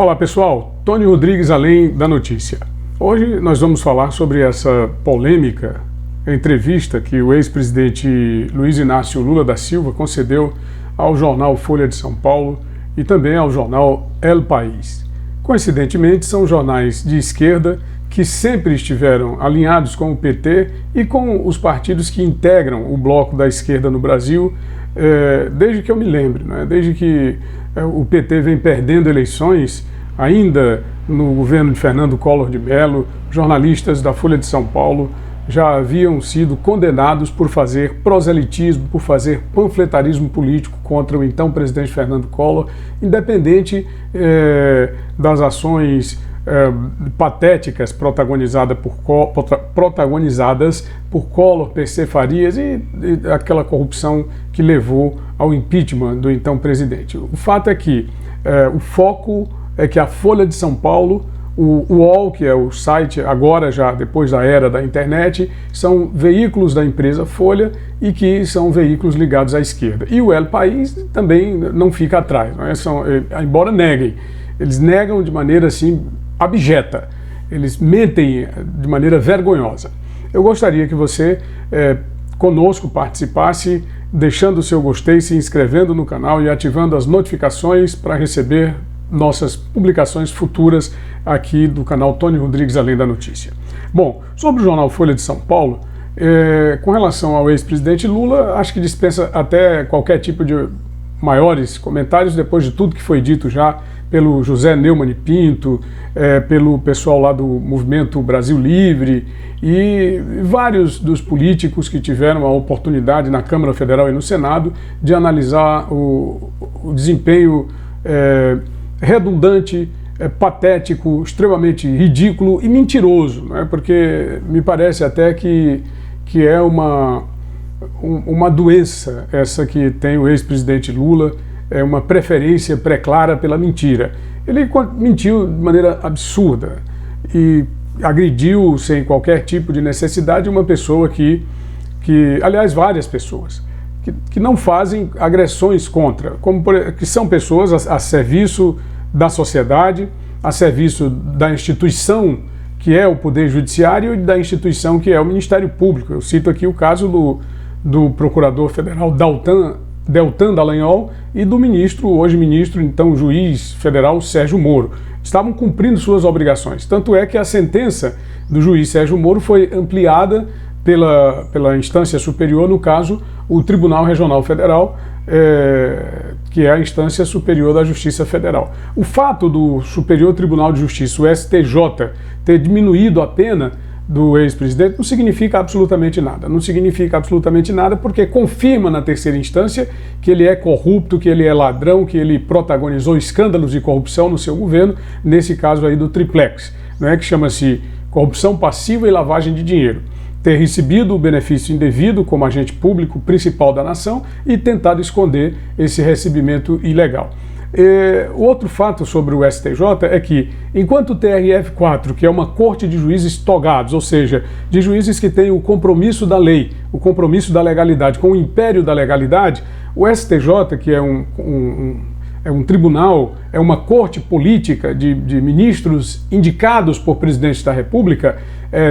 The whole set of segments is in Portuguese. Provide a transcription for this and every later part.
Olá pessoal, Tony Rodrigues, Além da Notícia. Hoje nós vamos falar sobre essa polêmica entrevista que o ex-presidente Luiz Inácio Lula da Silva concedeu ao jornal Folha de São Paulo e também ao jornal El País. Coincidentemente, são jornais de esquerda que sempre estiveram alinhados com o PT e com os partidos que integram o bloco da esquerda no Brasil, desde que eu me lembro, né? Desde que o PT vem perdendo eleições, ainda no governo de Fernando Collor de Mello, jornalistas da Folha de São Paulo já haviam sido condenados por fazer proselitismo, por fazer panfletarismo político contra o então presidente Fernando Collor, independente das ações patéticas protagonizadas por Collor, PC Farias e aquela corrupção que levou ao impeachment do então presidente. O fato é que o foco é que a Folha de São Paulo, o UOL, que é o site agora já depois da era da internet, são veículos da empresa Folha e que são veículos ligados à esquerda. E o El País também não fica atrás, não é? Embora neguem, eles negam de maneira assim abjeta, eles mentem de maneira vergonhosa. Eu gostaria que você conosco participasse, deixando o seu gostei, se inscrevendo no canal e ativando as notificações para receber nossas publicações futuras aqui do canal Tony Rodrigues Além da Notícia. Bom, sobre o jornal Folha de São Paulo, com relação ao ex-presidente Lula, acho que dispensa até qualquer tipo de maiores comentários, depois de tudo que foi dito já pelo José Neumann e Pinto, pelo pessoal lá do Movimento Brasil Livre e vários dos políticos que tiveram a oportunidade na Câmara Federal e no Senado de analisar o desempenho redundante, patético, extremamente ridículo e mentiroso, né? Porque me parece até que é uma doença essa que tem o ex-presidente Lula, é uma preferência pré-clara pela mentira. Ele mentiu de maneira absurda e agrediu sem qualquer tipo de necessidade uma pessoa que aliás, várias pessoas, que não fazem agressões contra, que são pessoas a serviço da sociedade, a serviço da instituição que é o Poder Judiciário e da instituição que é o Ministério Público. Eu cito aqui o caso do Procurador Federal Deltan Dallagnol e do hoje ministro, então juiz federal Sérgio Moro. Estavam cumprindo suas obrigações. Tanto é que a sentença do juiz Sérgio Moro foi ampliada pela instância superior, no caso, o Tribunal Regional Federal, que é a instância superior da Justiça Federal. O fato do Superior Tribunal de Justiça, o STJ, ter diminuído a pena do ex-presidente não significa absolutamente nada. Não significa absolutamente nada porque confirma na terceira instância que ele é corrupto, que ele é ladrão, que ele protagonizou escândalos de corrupção no seu governo, nesse caso aí do triplex, né, que chama-se corrupção passiva e lavagem de dinheiro. Ter recebido o benefício indevido como agente público principal da nação e tentado esconder esse recebimento ilegal. O outro fato sobre o STJ é que, enquanto o TRF4, que é uma corte de juízes togados, ou seja, de juízes que têm o compromisso da lei, o compromisso da legalidade com o império da legalidade, o STJ, que é um tribunal, é uma corte política de ministros indicados por presidente da República,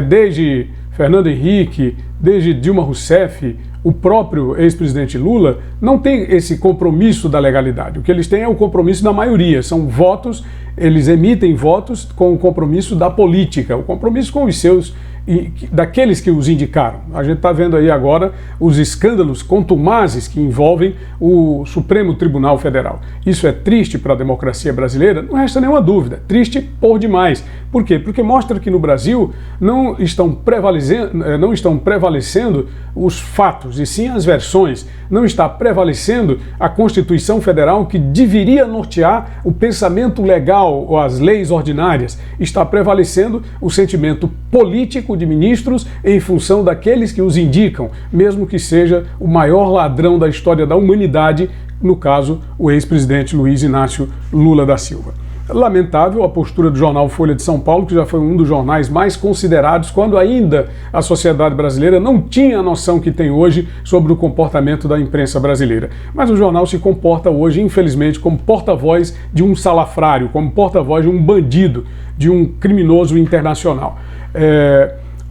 desde Fernando Henrique, desde Dilma Rousseff, o próprio ex-presidente Lula, não tem esse compromisso da legalidade. O que eles têm é o compromisso da maioria, são votos, eles emitem votos com o compromisso da política, o compromisso com os seus e daqueles que os indicaram. A gente está vendo aí agora os escândalos contumazes que envolvem o Supremo Tribunal Federal. Isso é triste para a democracia brasileira? Não resta nenhuma dúvida. Triste por demais. Por quê? Porque mostra que no Brasil não estão prevalecendo os fatos, e sim as versões. Não está prevalecendo a Constituição Federal que deveria nortear o pensamento legal ou as leis ordinárias. Está prevalecendo o sentimento político de ministros em função daqueles que os indicam, mesmo que seja o maior ladrão da história da humanidade, no caso, o ex-presidente Luiz Inácio Lula da Silva. lamentável a postura do jornal Folha de São Paulo, que já foi um dos jornais mais considerados quando ainda a sociedade brasileira não tinha a noção que tem hoje sobre o comportamento da imprensa brasileira. Mas o jornal se comporta hoje, infelizmente, como porta-voz de um salafrário, como porta-voz de um bandido, de um criminoso internacional.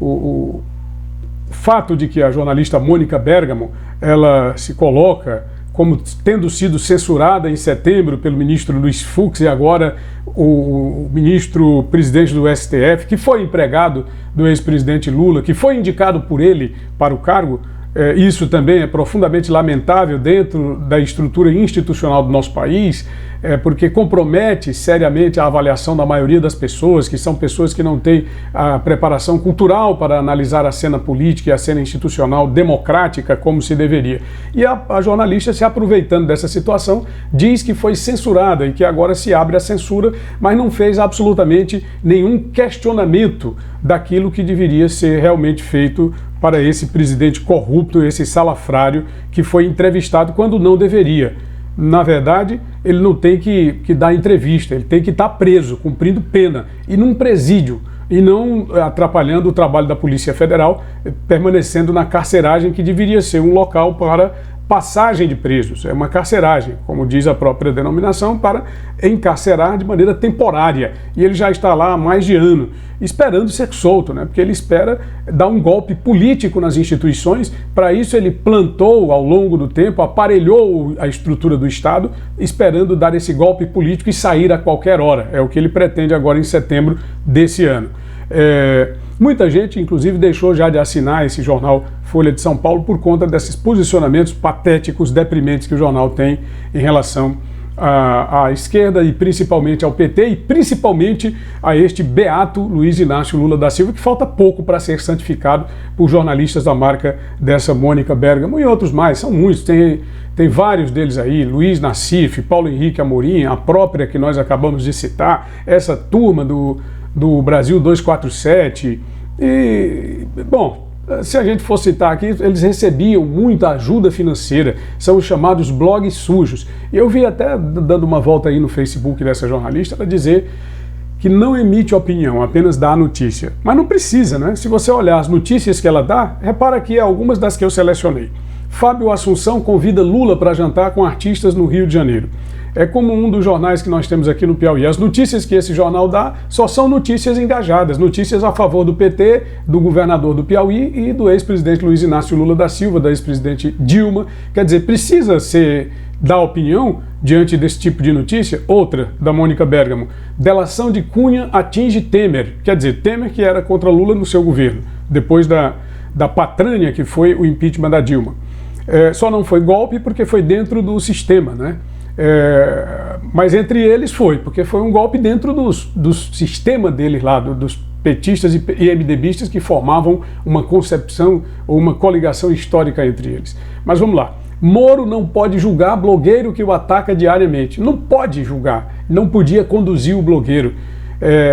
O fato de que a jornalista Mônica Bergamo, ela se coloca como tendo sido censurada em setembro pelo ministro Luiz Fux e agora o ministro presidente do STF, que foi empregado do ex-presidente Lula, que foi indicado por ele para o cargo, isso também é profundamente lamentável dentro da estrutura institucional do nosso país, porque compromete seriamente a avaliação da maioria das pessoas, que são pessoas que não têm a preparação cultural para analisar a cena política e a cena institucional democrática como se deveria. E a jornalista, se aproveitando dessa situação, diz que foi censurada e que agora se abre a censura, mas não fez absolutamente nenhum questionamento daquilo que deveria ser realmente feito para esse presidente corrupto, esse salafrário que foi entrevistado quando não deveria. Na verdade, ele não tem que dar entrevista, ele tem que estar preso, cumprindo pena, e num presídio, e não atrapalhando o trabalho da Polícia Federal, permanecendo na carceragem, que deveria ser um local para passagem de presos. É uma carceragem, como diz a própria denominação, para encarcerar de maneira temporária. E ele já está lá há mais de ano, esperando ser solto, né? Porque ele espera dar um golpe político nas instituições. Para isso ele plantou ao longo do tempo, aparelhou a estrutura do Estado, esperando dar esse golpe político e sair a qualquer hora. É o que ele pretende agora em setembro desse ano. Muita gente, inclusive, deixou já de assinar esse jornal Folha de São Paulo por conta desses posicionamentos patéticos, deprimentes que o jornal tem em relação à esquerda e principalmente ao PT e principalmente a este beato Luiz Inácio Lula da Silva, que falta pouco para ser santificado por jornalistas da marca dessa Mônica Bergamo e outros mais, são muitos, tem vários deles aí, Luiz Nassif, Paulo Henrique Amorim, a própria que nós acabamos de citar, essa turma do Brasil 247 e, bom, se a gente for citar aqui, eles recebiam muita ajuda financeira, são os chamados blogs sujos. E eu vi até, dando uma volta aí no Facebook dessa jornalista, ela dizer que não emite opinião, apenas dá a notícia. Mas não precisa, né? Se você olhar as notícias que ela dá, repara aqui algumas das que eu selecionei. Fábio Assunção convida Lula para jantar com artistas no Rio de Janeiro. É como um dos jornais que nós temos aqui no Piauí. As notícias que esse jornal dá só são notícias engajadas, notícias a favor do PT, do governador do Piauí e do ex-presidente Luiz Inácio Lula da Silva, da ex-presidente Dilma. Quer dizer, precisa dar opinião diante desse tipo de notícia? Outra, da Mônica Bergamo. Delação de Cunha atinge Temer. Quer dizer, Temer que era contra Lula no seu governo, depois da patrânia que foi o impeachment da Dilma. Só não foi golpe porque foi dentro do sistema, né? Mas entre eles porque foi um golpe dentro do sistema deles lá, dos petistas e MDBistas que formavam uma concepção ou uma coligação histórica entre eles. Mas vamos lá. Moro não pode julgar blogueiro que o ataca diariamente. Não pode julgar, não podia conduzir o blogueiro.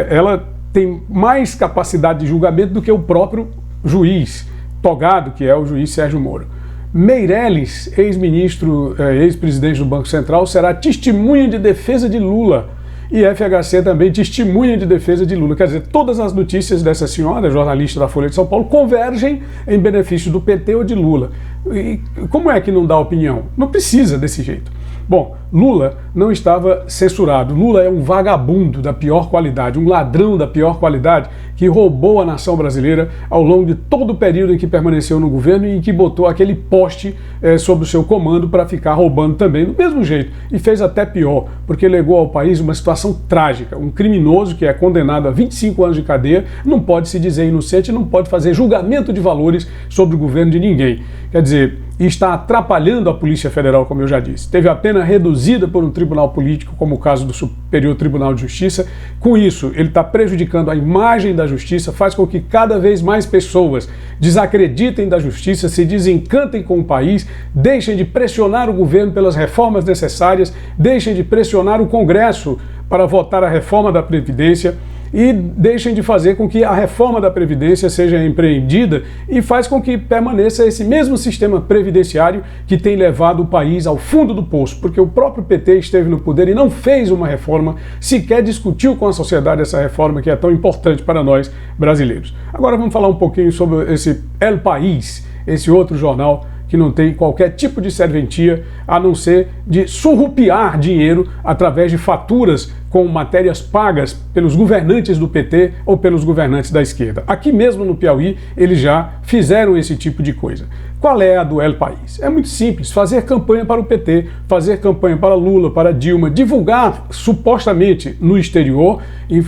Ela tem mais capacidade de julgamento do que o próprio juiz togado, que é o juiz Sérgio Moro. Meirelles, ex-ministro, ex-presidente do Banco Central, será testemunha de defesa de Lula. E FHC também testemunha de defesa de Lula. Quer dizer, todas as notícias dessa senhora, jornalista da Folha de São Paulo, convergem em benefício do PT ou de Lula. E como é que não dá opinião? Não precisa desse jeito. Bom, Lula não estava censurado. Lula é um vagabundo da pior qualidade, um ladrão da pior qualidade que roubou a nação brasileira ao longo de todo o período em que permaneceu no governo e em que botou aquele poste sob o seu comando para ficar roubando também do mesmo jeito. E fez até pior, porque legou ao país uma situação trágica. Um criminoso que é condenado a 25 anos de cadeia não pode se dizer inocente, não pode fazer julgamento de valores sobre o governo de ninguém. Quer dizer, e está atrapalhando a Polícia Federal, como eu já disse. Teve a pena reduzida por um tribunal político, como o caso do Superior Tribunal de Justiça. Com isso, ele está prejudicando a imagem da justiça, faz com que cada vez mais pessoas desacreditem da justiça, se desencantem com o país, deixem de pressionar o governo pelas reformas necessárias, deixem de pressionar o Congresso para votar a reforma da Previdência. e deixem de fazer com que a reforma da Previdência seja empreendida e faz com que permaneça esse mesmo sistema previdenciário que tem levado o país ao fundo do poço, porque o próprio PT esteve no poder e não fez uma reforma, sequer discutiu com a sociedade essa reforma que é tão importante para nós brasileiros. Agora vamos falar um pouquinho sobre esse El País, esse outro jornal que não tem qualquer tipo de serventia a não ser de surrupiar dinheiro através de faturas com matérias pagas pelos governantes do PT ou pelos governantes da esquerda. Aqui mesmo no Piauí eles já fizeram esse tipo de coisa. Qual é a do El País? É muito simples, fazer campanha para o PT, fazer campanha para Lula, para Dilma, divulgar supostamente no exterior,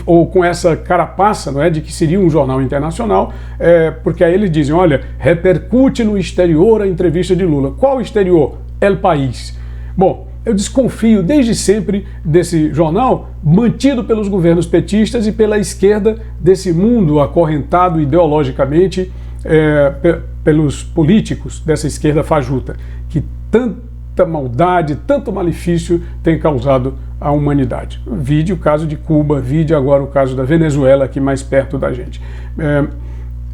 ou com essa carapaça, não é, de que seria um jornal internacional, porque aí eles dizem, olha, repercute no exterior a entrevista de Lula. Qual exterior? El País. Bom, eu desconfio desde sempre desse jornal, mantido pelos governos petistas e pela esquerda desse mundo acorrentado ideologicamente pelos políticos dessa esquerda fajuta, que tanta maldade, tanto malefício tem causado à humanidade. Vide o caso de Cuba, vide agora o caso da Venezuela, aqui mais perto da gente.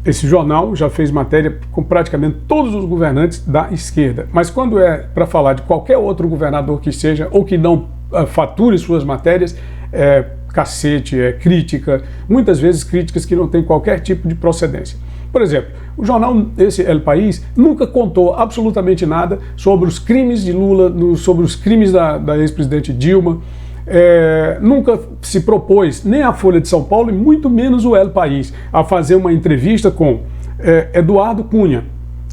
Esse jornal já fez matéria com praticamente todos os governantes da esquerda, mas quando é para falar de qualquer outro governador que seja, ou que não fature suas matérias, é cacete, é crítica, muitas vezes críticas que não têm qualquer tipo de procedência. Por exemplo, o jornal, esse El País, nunca contou absolutamente nada sobre os crimes de Lula, sobre os crimes da ex-presidente Dilma, nunca se propôs, nem a Folha de São Paulo, e muito menos o El País, a fazer uma entrevista com Eduardo Cunha,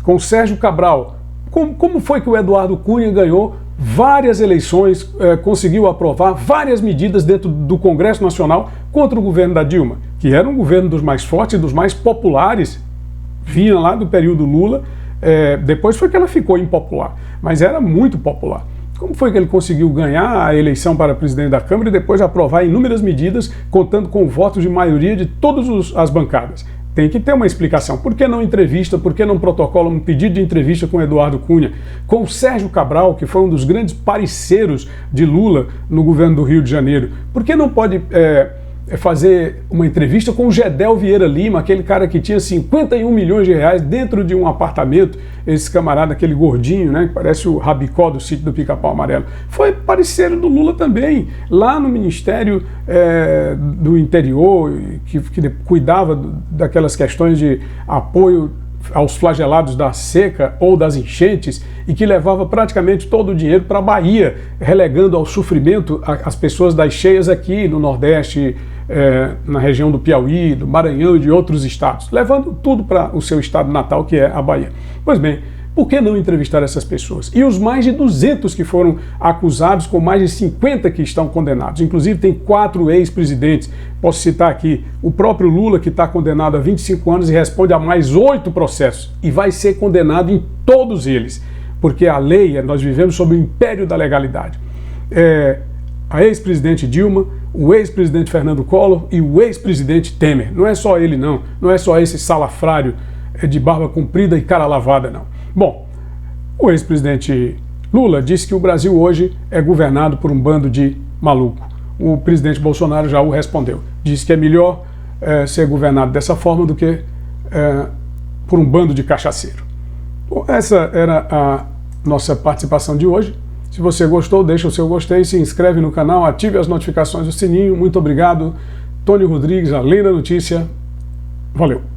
com Sérgio Cabral. Como foi que o Eduardo Cunha ganhou várias eleições, conseguiu aprovar várias medidas dentro do Congresso Nacional contra o governo da Dilma, que era um governo dos mais fortes, dos mais populares, vinha lá do período Lula, depois foi que ela ficou impopular, mas era muito popular. Como foi que ele conseguiu ganhar a eleição para presidente da Câmara e depois aprovar inúmeras medidas, contando com votos de maioria de todas as bancadas? Tem que ter uma explicação. Por que não entrevista, por que não protocola um pedido de entrevista com Eduardo Cunha, com o Sérgio Cabral, que foi um dos grandes parceiros de Lula no governo do Rio de Janeiro? Por que não pode fazer uma entrevista com o Gedel Vieira Lima, aquele cara que tinha 51 milhões de reais dentro de um apartamento, esse camarada, aquele gordinho, né, que parece o Rabicó do sítio do Pica-Pau Amarelo, foi parceiro do Lula também, lá no Ministério do Interior, que cuidava daquelas questões de apoio aos flagelados da seca ou das enchentes e que levava praticamente todo o dinheiro para a Bahia, relegando ao sofrimento as pessoas das cheias aqui no Nordeste, na região do Piauí, do Maranhão e de outros estados, levando tudo para o seu estado natal, que é a Bahia. Pois bem, por que não entrevistar essas pessoas? E os mais de 200 que foram acusados, com mais de 50 que estão condenados. Inclusive tem 4 ex-presidentes. Posso citar aqui o próprio Lula, que está condenado a 25 anos e responde a mais 8 processos. E vai ser condenado em todos eles. Porque a lei, nós vivemos sob o império da legalidade. A ex-presidente Dilma, o ex-presidente Fernando Collor e o ex-presidente Temer. Não é só ele, não. Não é só esse salafrário de barba comprida e cara lavada, não. Bom, o ex-presidente Lula disse que o Brasil hoje é governado por um bando de maluco. O presidente Bolsonaro já o respondeu. Disse que é melhor ser governado dessa forma do que por um bando de cachaceiro. Bom, essa era a nossa participação de hoje. Se você gostou, deixa o seu gostei, se inscreve no canal, ative as notificações do sininho. Muito obrigado. Tony Rodrigues, Além da Notícia. Valeu!